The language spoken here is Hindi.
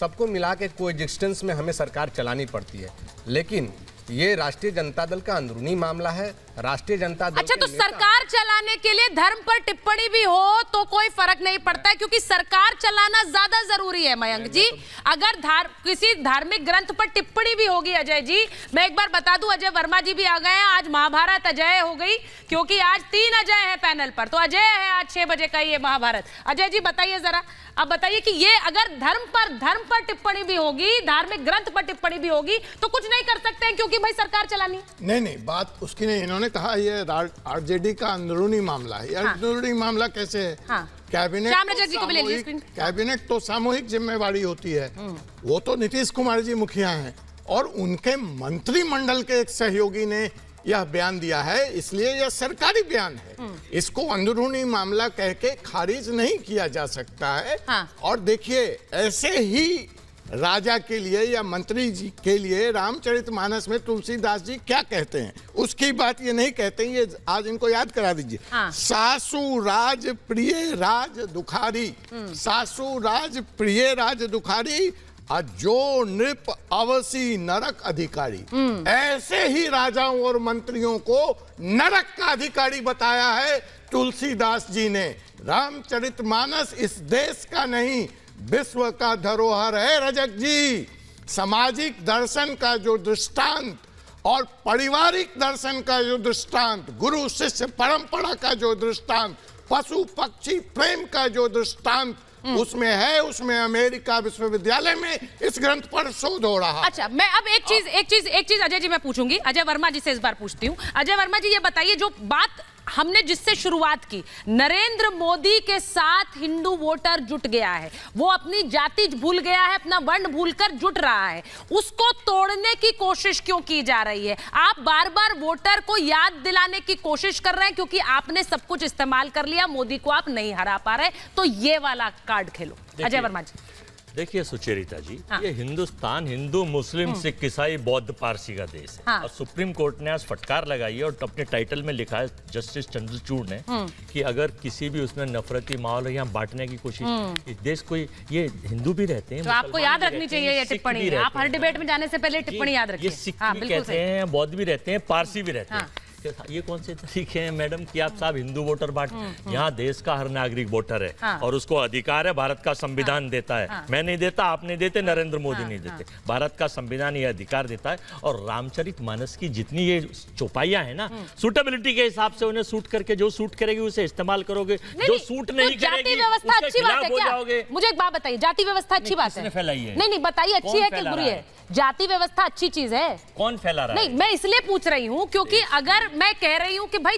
सबको मिला के कोएग्जिस्टेंस में हमें सरकार चलानी पड़ती है। लेकिन ये राष्ट्रीय जनता दल का अंदरूनी मामला है। राष्ट्रीय जनता दल अच्छा, तो सरकार चलाने के लिए धर्म पर टिप्पणी भी हो तो कोई फर्क नहीं पड़ता है, क्योंकि सरकार चलाना ज्यादा जरूरी है मयंक जी। अगर किसी धार्मिक ग्रंथ पर टिप्पणी भी होगी अजय जी, मैं एक बार बता दूं, अजय वर्मा जी भी आ गए हैं। आज महाभारत अजय हो गई, क्योंकि आज 3 अजय है पैनल पर। तो अजय है आज 6 बजे का ये महाभारत। अजय जी बताइए जरा, अब बताइए कि ये अगर धर्म पर टिप्पणी भी होगी, धार्मिक ग्रंथ पर टिप्पणी भी होगी, तो कुछ नहीं कर सकते हैं क्योंकि भाई सरकार चलानी। नहीं, बात उसकी नहीं। इन्होंने कहा ये आरजेडी का अंदरूनी मामला है। हाँ। अंदरूनी मामला कैसे है? हाँ। कैबिनेट तो सामूहिक जिम्मेवारी होती है। वो तो नीतीश कुमार जी मुखिया हैं और उनके मंत्रिमंडल के एक सहयोगी ने यह बयान दिया है, इसलिए यह सरकारी बयान है। इसको अंदरूनी मामला कह के खारिज नहीं किया जा सकता है। हाँ। और देखिए, ऐसे ही राजा के लिए या मंत्री जी के लिए रामचरितमानस में तुलसीदास जी क्या कहते हैं, उसकी बात ये नहीं कहते हैं। ये आज इनको याद करा दीजिए। हाँ। सासु राज प्रिय राज दुखारी, सासु राज प्रिय राज दुखारी, जो नृप अवसी नरक अधिकारी। ऐसे ही राजाओं और मंत्रियों को नरक का अधिकारी बताया है तुलसीदास जी ने। रामचरितमानस इस देश का नहीं, विश्व का धरोहर है रजक जी। सामाजिक दर्शन का जो दृष्टांत और पारिवारिक दर्शन का जो दृष्टांत, गुरु शिष्य परंपरा का जो दृष्टांत, पशु पक्षी प्रेम का जो दृष्टांत उसमें है, उसमें अमेरिका विश्वविद्यालय में इस ग्रंथ पर शोध हो रहा। अच्छा, मैं अब एक चीज अजय जी मैं पूछूंगी, अजय वर्मा जी से इस बार पूछती हूँ। अजय वर्मा जी ये बताइए, जो बात हमने जिससे शुरुआत की, नरेंद्र मोदी के साथ हिंदू वोटर जुट गया है, वो अपनी जाति भूल गया है, अपना वर्ण भूलकर जुट रहा है, उसको तोड़ने की कोशिश क्यों की जा रही है? आप बार बार वोटर को याद दिलाने की कोशिश कर रहे हैं क्योंकि आपने सब कुछ इस्तेमाल कर लिया, मोदी को आप नहीं हरा पा रहे, तो ये वाला कार्ड खेलो। अजय वर्मा जी देखिए सुचेरिता जी, हाँ। ये हिंदुस्तान हिंदू मुस्लिम सिख ईसाई बौद्ध पारसी का देश है। हाँ। और सुप्रीम कोर्ट ने आज फटकार लगाई है और अपने टाइटल में लिखा है जस्टिस चंद्रचूड़ ने कि अगर किसी भी उसमें नफरती माहौल यहाँ बांटने की कोशिश, इस देश को ये हिंदू भी रहते हैं, तो आपको याद रखनी चाहिए ये टिप्पणी। आप हर डिबेट में जाने से पहले टिप्पणी याद रखिए। ये सिख भी कहते हैं, बौद्ध भी रहते हैं, पारसी भी रहते हैं। ये कौन से तरीके हैं मैडम कि आप साहब हिंदू वोटर बांट? यहाँ देश का हर नागरिक वोटर है। हाँ। और उसको अधिकार है, भारत का संविधान देता है। हाँ। मैं नहीं देता, आप नहीं देते, नरेंद्र मोदी नहीं देते, भारत का संविधान ये अधिकार देता है। और रामचरितमानस की जितनी ये चौपाइयां है ना, सूटेबिलिटी के हिसाब से उन्हें सूट करके, जो सूट करेगी उसे इस्तेमाल करोगे, जो सूट नहीं करेगी उसके खिलाफ हो जाओगे। मुझे एक बात बताइए, जाति व्यवस्था अच्छी बात है? फैलाई है? नहीं, बताइए अच्छी है कि बुरी है? जाति व्यवस्था अच्छी चीज है। कौन फैला रहा है? नहीं, मैं इसलिए पूछ रही हूँ क्योंकि अगर मैं कह रही हूँ कि भाई